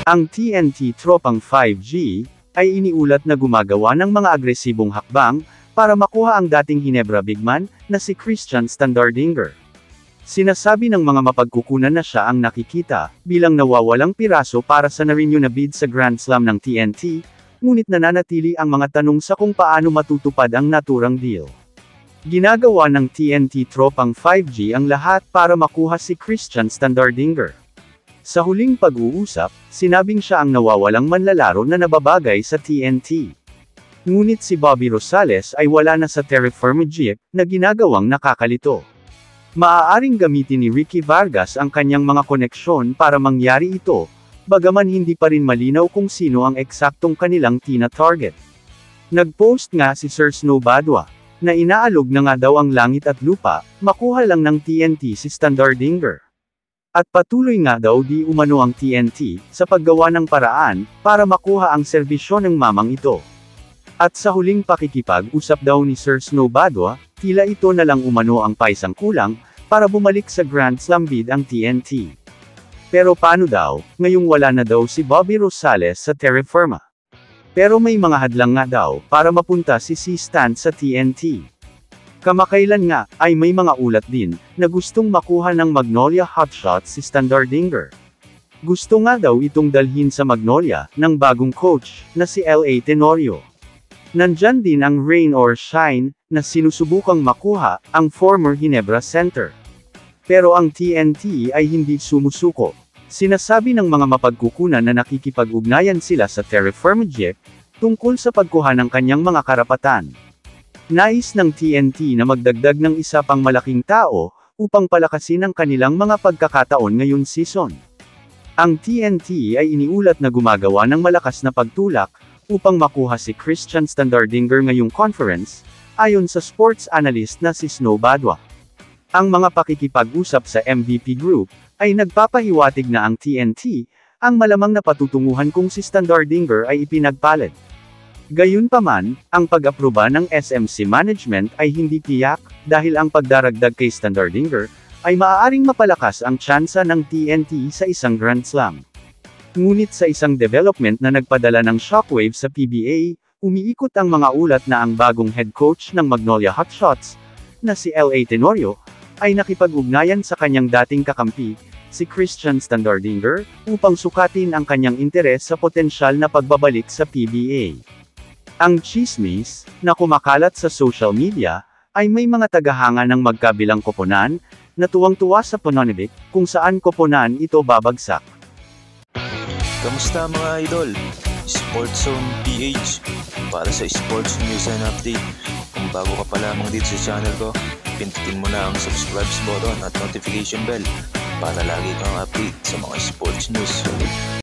Ang TNT Tropang 5G ay iniulat na gumagawa ng mga agresibong hakbang para makuha ang dating Ginebra bigman na si Christian Standardinger. Sinasabi ng mga mapagkukunan na siya ang nakikita bilang nawawalang piraso para sa na-renew na bid sa Grand Slam ng TNT, ngunit nananatili ang mga tanong sa kung paano matutupad ang naturang deal. Ginagawa ng TNT Tropang 5G ang lahat para makuha si Christian Standardinger. Sa huling pag-uusap, sinabing siya ang nawawalang manlalaro na nababagay sa TNT. Ngunit si Bobby Rosales ay wala na sa Terra Firma Jeep na ginagawang nakakalito. Maaaring gamitin ni Ricky Vargas ang kanyang mga koneksyon para mangyari ito, bagaman hindi pa rin malinaw kung sino ang eksaktong kanilang tina-target. Nag-post nga si Sir Snow Badwa, na inaalog na nga daw ang langit at lupa, makuha lang ng TNT si Standardinger. At patuloy nga daw di umano ang TNT, sa paggawa ng paraan, para makuha ang serbisyo ng mamang ito. At sa huling pakikipag-usap daw ni Sir Snow Badwa, tila ito na lang umano ang paisang kulang, para bumalik sa Grand Slam bid ang TNT. Pero paano daw, ngayong wala na daw si Bobby Rosales sa Terra Firma? Pero may mga hadlang nga daw, para mapunta si C-Stan sa TNT. Kamakailan nga, ay may mga ulat din, na gustong makuha ng Magnolia Hotshots si Standardinger. Gusto nga daw itong dalhin sa Magnolia, ng bagong coach, na si L.A. Tenorio. Nandyan din ang Rain or Shine, na sinusubukang makuha, ang former Ginebra Center. Pero ang TNT ay hindi sumusuko. Sinasabi ng mga mapagkukunan na nakikipag-ugnayan sila sa Terra Firma Jeep, tungkol sa pagkuha ng kanyang mga karapatan. Nais ng TNT na magdagdag ng isa pang malaking tao, upang palakasin ang kanilang mga pagkakataon ngayon season. Ang TNT ay iniulat na gumagawa ng malakas na pagtulak, upang makuha si Christian Standardinger ngayong conference, ayon sa sports analyst na si Snow Badwa. Ang mga pakikipag-usap sa MVP Group, ay nagpapahiwatig na ang TNT, ang malamang na patutunguhan kung si Standardinger ay ipinagpalad. Gayunpaman, ang pag-aproba ng SMC Management ay hindi tiyak, dahil ang pagdaragdag kay Standardinger, ay maaaring mapalakas ang tsansa ng TNT sa isang Grand Slam. Ngunit sa isang development na nagpadala ng shockwave sa PBA, umiikot ang mga ulat na ang bagong head coach ng Magnolia Hotshots, na si L.A. Tenorio, ay nakipag-ugnayan sa kanyang dating kakampi, si Christian Standardinger, upang sukatin ang kanyang interes sa potensyal na pagbabalik sa PBA. Ang chismis, na kumakalat sa social media, ay may mga tagahanga ng magkabilang koponan, na tuwang-tuwa sa pananibik, kung saan koponan ito babagsak. Kamusta mga idol? Sports Zone PH, para sa sports news and update. Kung bago ka pa lamang dito sa channel ko, pindutin mo na ang subscribe button at notification bell, para lagi kang update sa mga sports news.